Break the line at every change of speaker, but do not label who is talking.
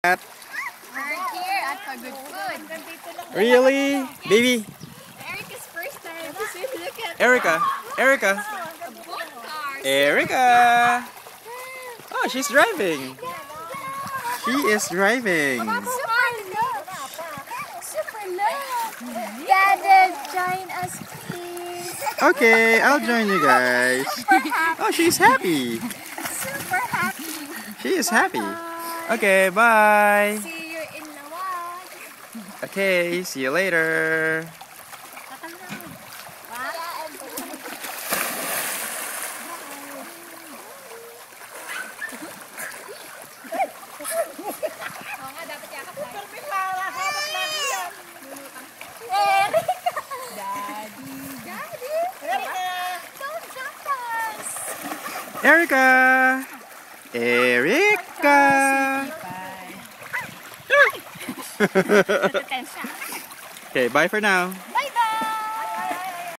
We're
here at Pagod Food.
Really? Baby?
Erica's first time. Look at
Erica? Erica? Oh, she's driving. She is driving.
Super love. Dad, join us please.
Okay, I'll join you guys. Oh, she's happy.
Super happy.
She is happy. Okay, bye.
See you in Lawag.
Okay, see you later. Erica! Erica! Okay, bye for now.